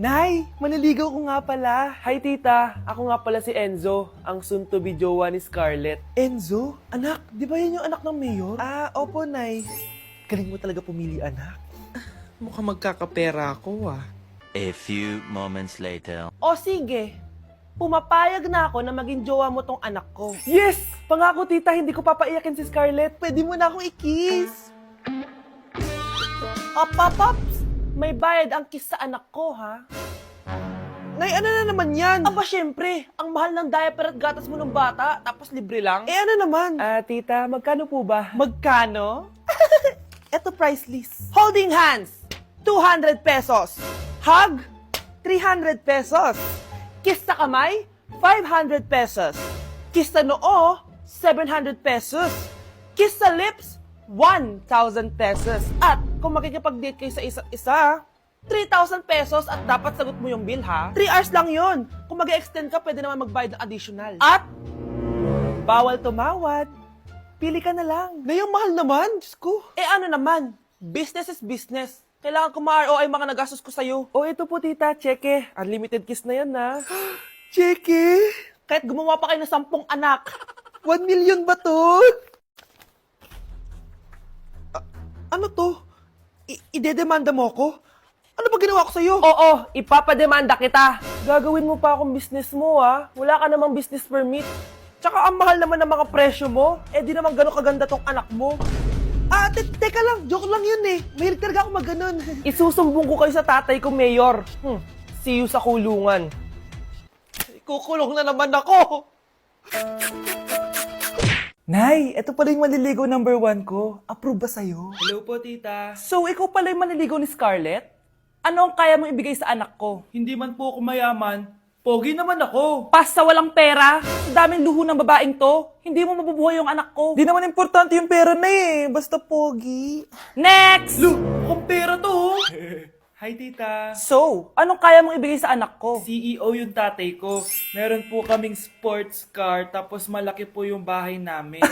Nay, maniligaw ko nga pala. Hi tita, ako nga pala si Enzo, ang soon-to-be jowa ni Scarlett. Enzo? Anak, di ba yan yung anak ng mayor? Opo Nay. Galing mo talaga pumili anak. Mukhang magkakapera ako A few moments later. O sige, pumapayag na ako na maging jowa mo tong anak ko. Yes! Pangako tita, hindi ko papaiyakin si Scarlett. Pwede mo na akong i-kiss. Pops! May bayad ang kiss sa anak ko, ha? Nay, ano na naman yan? Aba, syempre. Ang mahal ng diaper at gatas mo ng bata, tapos libre lang. Ano naman? Tita, magkano po ba? Magkano? Eto price list. Holding hands, 200 pesos. Hug, 300 pesos. Kiss sa kamay, 500 pesos. Kiss sa noo, 700 pesos. Kiss sa lips, 1,000 pesos. At kung makikipag-date kayo sa isa't isa, 3,000 pesos at dapat sagot mo yung bill, ha? 3 hours lang yon. Kung mag-extend ka, pwede naman magbayad ng additional. At bawal tumawad. Pili ka na lang. Ngayong mahal naman, Diyos ko. Ano naman? Business is business. Kailangan ko ma-ROI mga nagastos ko sa'yo. Ito po tita, cheque. Unlimited kiss na yan, na. Cheque? Kahit gumawa pa kayo ng 10 anak. 1 million ba to? Ano to? Idedemanda mo ko? Ano ba ginawa ko sa'yo? Oo, ipapademanda kita. Gagawin mo pa akong business mo, ha? Wala ka namang business permit. Tsaka ang mahal naman ng mga presyo mo. Di naman gano'ng kaganda tong anak mo. Teka lang, joke lang yun eh. Mahilig talaga ako mag-ganon. Isusumbong ko kayo sa tatay ko, Mayor. See you sa kulungan. Kukulong na naman ako. Nay, ito pala yung manliligaw number 1 ko. Approve ba sa'yo? Hello po, tita. So, ikaw pala yung manliligaw ni Scarlett? Ano ang kaya mong ibigay sa anak ko? Hindi man po ako mayaman. Pogi naman ako. Pas sa walang pera. Sa daming luho ng babaeng to, hindi mo mabubuhay yung anak ko. Di naman importante yung pera na eh. Basta pogi. Next! Mukhang pera to. Hi, tita. So, anong kaya mong ibigay sa anak ko? CEO yung tatay ko. Meron po kaming sports car, tapos malaki po yung bahay namin.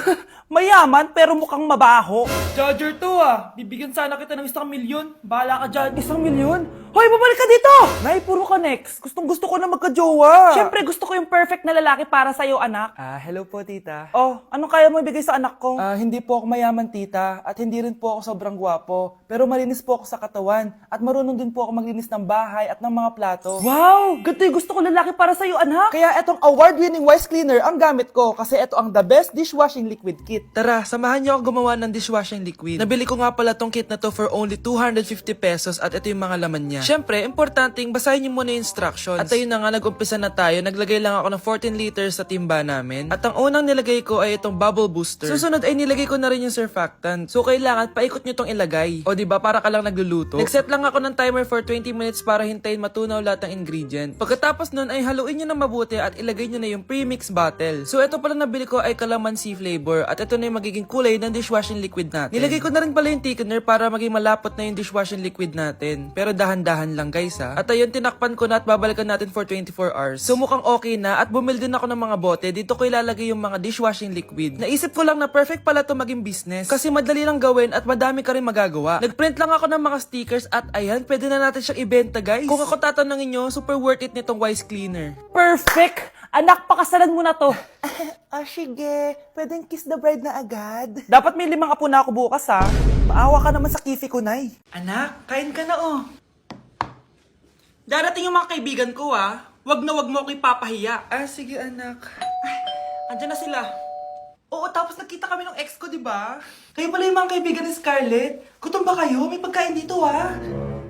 Mayaman, pero mukhang mabaho. Charger to Bibigyan sana kita ng 1 milyon. Bahala ka dyan. 1 milyon? Hoy, babalik ka dito! Nay, puro ka next. Gustong-gusto ko na magka-jowa. Siyempre, gusto ko yung perfect na lalaki para sa'yo, anak. Hello po, tita. Anong kaya mo ibigay sa anak ko? Hindi po ako mayaman, tita. At hindi rin po ako sobrang gwapo. Pero malinis po ako sa katawan. At marunong din po ako maglinis ng bahay at ng mga plato. Wow! Ganito yung gusto ko lalaki para sa'yo, anak. Kaya etong award-winning Wise Cleaner ang gamit ko. Kasi eto ang the best dishwashing liquid kit. Tara, samahan niyo ako gumawa ng dishwashing liquid. Nabili ko nga pala tong kit na to for only 250 pesos at ito yung mga laman niya. Siyempre, importanteng basahin niyo muna yung instructions. At ayun na nga, nag-umpisa na tayo. Naglagay lang ako ng 14 liters sa timba namin. At ang unang nilagay ko ay itong bubble booster. Susunod ay nilagay ko na rin yung surfactant. So kailangan paikot niyo tong ilagay. O diba, para ka lang nagluluto. Nag-set lang ako ng timer for 20 minutes para hintayin matunaw lahat ng ingredient. Pagkatapos nun ay haluin niyo na mabuti at ilagay niyo na yung premix bottle. So ito pala nabili ko ay calamansi flavor at ito na yung magiging kulay ng dishwashing liquid natin. Nilagay ko na rin pala yung thickener para maging malapot na yung dishwashing liquid natin. Pero dahan-dahan lang guys ha. At ayun, tinakpan ko na at babalikan natin for 24 hours. So mukhang okay na at bumili din ako ng mga bote. Dito ko ilalagay yung mga dishwashing liquid. Naisip ko lang na perfect pala to maging business. Kasi madali lang gawin at madami ka rin magagawa. Nagprint lang ako ng mga stickers at ayan, pwede na natin siyang ibenta guys. Kung ako tatanungin nyo, super worth it nitong Wise Cleaner. Perfect! Anak, pakasalan mo na to. Sige. Pwedeng kiss the bride na agad. Dapat may 5 apo na ako bukas ha. Maawa ka naman sa kifi ko, Nay. Anak, kain ka na Darating yung mga kaibigan ko Wag na wag mo ako ipapahiya. Sige anak. Andyan na sila. Oo, tapos nagkita kami ng ex ko, di ba? Kayo pala yung mga kaibigan ni Scarlett. Gutom ba kayo? May pagkain dito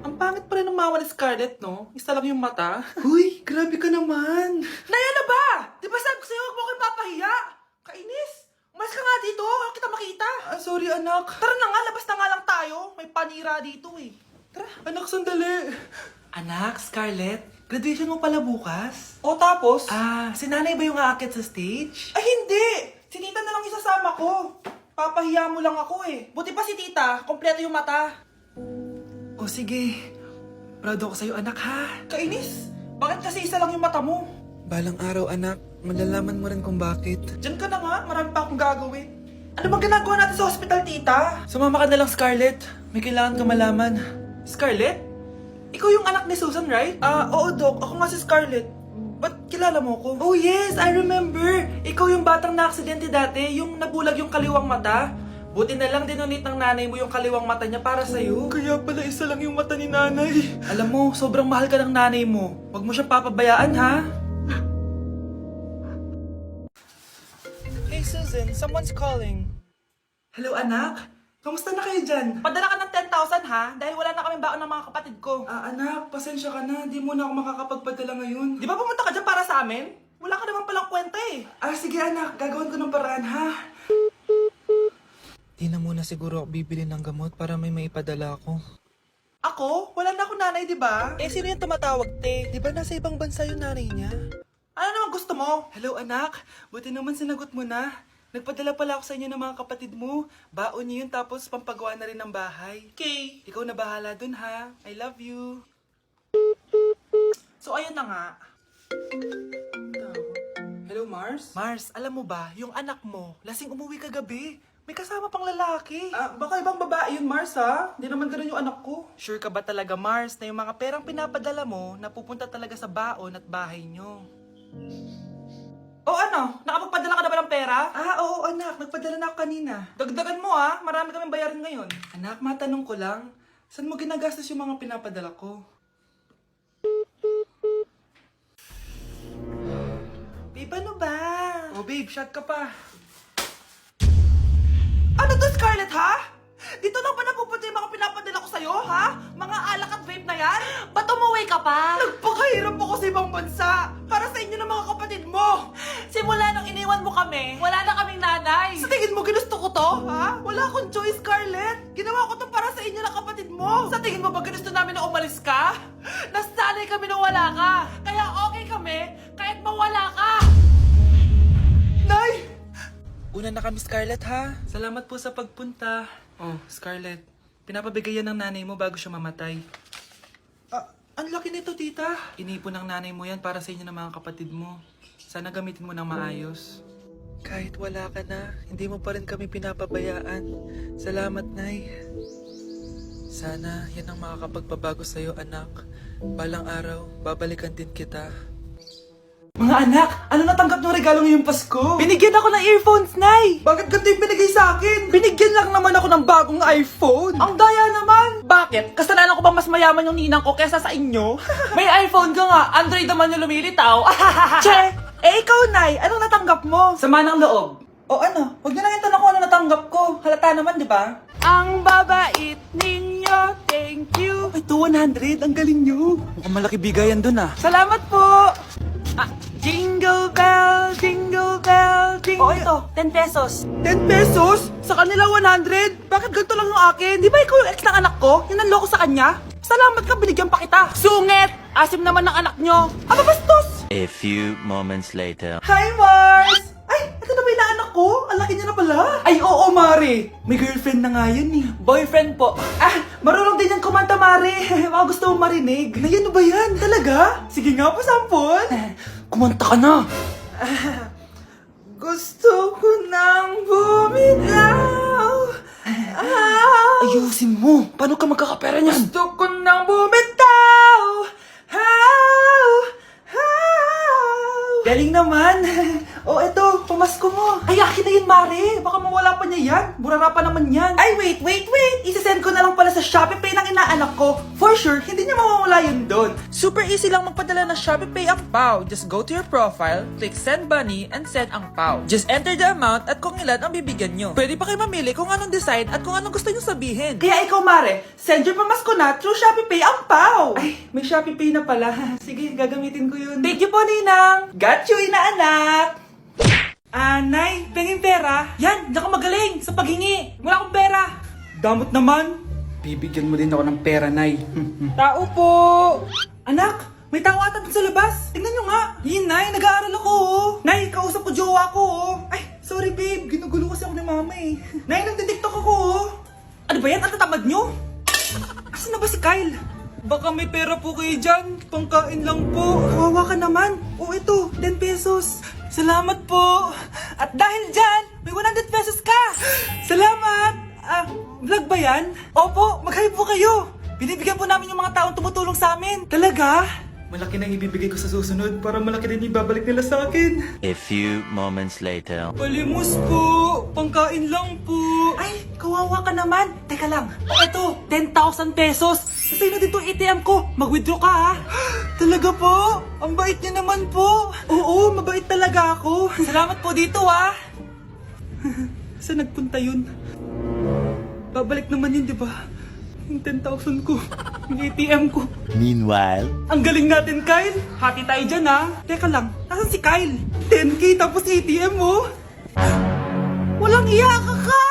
Ang pangit pa rin ng mama ni Scarlett, no? Isa lang yung mata. Huy, grabe ka naman. Naya na ba? Di ba sabi ko sa'yo, wag mo ako ipapahiya? Kainis. Umalis ka nga dito. Huwag kita makita. Sorry, anak. Tara na nga, labas na nga lang tayo. May panira dito Tara. Anak, sandali. Anak, Scarlett, graduation mo pala bukas? O tapos? Si nanay ba yung aakit sa stage? Ay, hindi! Si tita na lang isasama ko. Papahiya mo lang ako Buti pa si tita, kompleto yung mata. O sige, proud ako sa'yo anak ha. Kainis, bakit kasi isa lang yung mata mo? Balang araw anak, malalaman mo rin kung bakit. Diyan ka na nga, marami pa akong gagawin. Ano bang ginagawa natin sa hospital tita? Sumama ka na lang Scarlett, may kailangan ka malaman. Scarlett? Ikaw yung anak ni Susan, right? Oo, Doc. Ako nga si Scarlett. Ba't kilala mo ko? Oh yes, I remember. Ikaw yung batang na-aksidente dati, yung nabulag yung kaliwang mata. Buti na lang dinonate ng nanay mo yung kaliwang mata niya para sa'yo. Kaya pala isa lang yung mata ni nanay. Alam mo, sobrang mahal ka ng nanay mo. Huwag mo siyang papabayaan, ha? Hey Susan, someone's calling. Hello anak, kamusta na kayo dyan? Padala ka ng 10,000 ha, dahil wala na kaming baon ng mga kapatid ko. Anak, pasensya ka na, di mo na ako makakapagpadala ngayon. Di ba pumunta ka dyan para sa amin? Wala ka naman palang kwenta eh. Sige anak, gagawin ko ng paraan ha. Di na muna siguro ako bibili ng gamot para may maipadala ako. Ako? Wala na ako nanay, di ba? Sino yung tumatawag, te? Di ba nasa ibang bansa yung nanay niya? Ano naman gusto mo? Hello, anak. Buti naman sinagot mo na. Nagpadala pala ako sa inyo ng mga kapatid mo. Baon niyo yun tapos pampagawa na rin ng bahay. Okay. Ikaw na bahala dun, ha? I love you. So, ayun na nga. Hello, Mars? Mars, alam mo ba, yung anak mo, lasing umuwi kagabi. May kasama pang lalaki. Baka ibang babae yun, Mars, ha? Hindi naman ganun yung anak ko. Sure ka ba talaga, Mars, na yung mga perang pinapadala mo, napupunta talaga sa baon at bahay nyo? Ano? Nakapagpadala ka na ba ng pera? Oo, anak. Nagpadala na ako kanina. Dagdagan mo, ha? Marami kaming bayarin ngayon. Anak, matanong ko lang, saan mo ginagastos yung mga pinapadala ko? Babe, ano ba? Oh, babe, shot ka pa. Ano to, Scarlett, ha? Dito na ba napupunta yung mga pinapadala ko sa'yo, ha? Mga alak at vape na yan? Ba't umuwi ka pa? Nagpakahirap ako sa ibang bansa para sa inyo ng mga kapatid mo. Simula nung iniwan mo kami, wala na kaming nanay. Sa tingin mo ginusto ko to, ha? Wala akong choice, Scarlett. Ginawa ko to para sa inyo ng kapatid mo. Sa tingin mo ba ginusto namin na umalis ka? Nasanay kami na wala ka. Kaya okay kami kahit mawala ka. Nay! Una na kami, Scarlett, ha? Salamat po sa pagpunta. Oh, Scarlett, pinapabigay yan ng nanay mo bago siya mamatay. Ang laki nito, tita. Inipon ng nanay mo yan para sa inyo ng mga kapatid mo. Sana gamitin mo ng maayos. Kahit wala ka na, hindi mo pa rin kami pinapabayaan. Salamat, Nay. Sana yan ang makakapagpabago sa'yo, anak. Balang araw, babalikan din kita. Mga anak, ano natanggap ng regalo ngayong Pasko? Binigyan ako ng earphones, Nay! Bakit ganito yung binigay sa akin? Binigyan lang naman ako ng bagong iPhone! Ang daya naman! Bakit? Kasalanan ko ba mas mayaman yung ninang ko kesa sa inyo? May iPhone ka nga, Android naman yung lumilitaw. Che! Ikaw, Nay, anong natanggap mo? Sama ng loob. O ano? Huwag niyo lang yung tanong ko ano natanggap ko. Halata naman, di ba? Ang babait ninyo, thank you! Ay, 200, ang galing nyo. Mukhang malaki bigayan dun ah. Salamat po! Jingle bell, jingle bell, jingle... Oh, ito, 10 pesos. 10 pesos? Sa kanila 100? Bakit ganito lang yung akin? Di ba ikaw yung ex ng anak ko? Yung nanloko sa kanya? Salamat ka, binigyan pa kita. Sungit! Asim naman ng anak nyo. Bastos! A few moments later. Hi, Mars! Ay, ito na ba yung anak ko? Ang laki niya na pala. Ay, oo, Mari. May girlfriend na nga yan eh. Boyfriend po. Marunong din yan kumanta, Mari. Mga gusto mong marinig. Nay, ano ba yan? Talaga? Sige nga po, sampol. Kumanta ka na. Gusto ko nang bumitaw. Ayusin mo. Paano ka magkakapera niyan? Gusto ko nang bumitaw. Galing naman. Eto, pamasko mo. Ay, akin na yun, Mare. Baka mawala pa niya yan. Burara pa naman yan. Ay, wait. Isasend ko na lang pala sa ShopeePay ng inaanak ko. For sure, hindi niya mawawala yun doon. Super easy lang magpadala ng ShopeePay ang PAW. Just go to your profile, click send money, and send ang PAW. Just enter the amount at kung ilan ang bibigyan nyo. Pwede pa kayo mamili kung anong design at kung anong gusto nyo sabihin. Kaya ikaw, Mare, send your pamasko na through ShopeePay ang PAW. Ay, may ShopeePay na pala. Sige, gagamitin ko yun. Thank you po, Ninang. Got you, inaanak. Nay, pengin pera? Yan, diyan ka magaling sa paghingi. Wala akong pera. Damot naman. Bibigyan mo din ako ng pera, Nay. Tao po. Anak, may tao ata dun sa labas. Tingnan nyo nga. Nay, nag-aaral ako, oh. Nay, kausap ko jowa ko, oh. Ay, sorry, babe. Ginugulo kasi ako ni mama, eh. Nay, nagtitiktok ako, oh. Ano ba yan? Ang tatamad nyo? Asan na ba si Kyle? Baka may pera po kayo dyan. Pangkain lang po. Kawawa ka naman. Ito, 10 pesos. Salamat po. At dahil dyan, may 100 pesos ka. Salamat. Vlog ba yan? Opo, mag-hi po kayo. Binibigyan po namin yung mga taong tumutulong sa amin. Talaga? Malaki na ibibigay ko sa susunod para malaki din ibabalik nila sa akin. A few moments later. Palimos po! Pangkain lang po! Ay, kawawa ka naman! Teka lang, eto, 10,000 pesos! Sa'yo na dito ATM ko! Mag-withdraw ka ha! Talaga po? Ang bait niya naman po! Oo, mabait talaga ako! Salamat po dito ha! Saan nagpunta yun? Babalik naman yun, di ba? Yung 10,000 ko, yung ATM ko. Meanwhile. Ang galing natin, Kyle! Hati tayo dyan, ha? Teka lang, nasan si Kyle? 10K tapos ATM, oh! Walang iya ka, Kyle!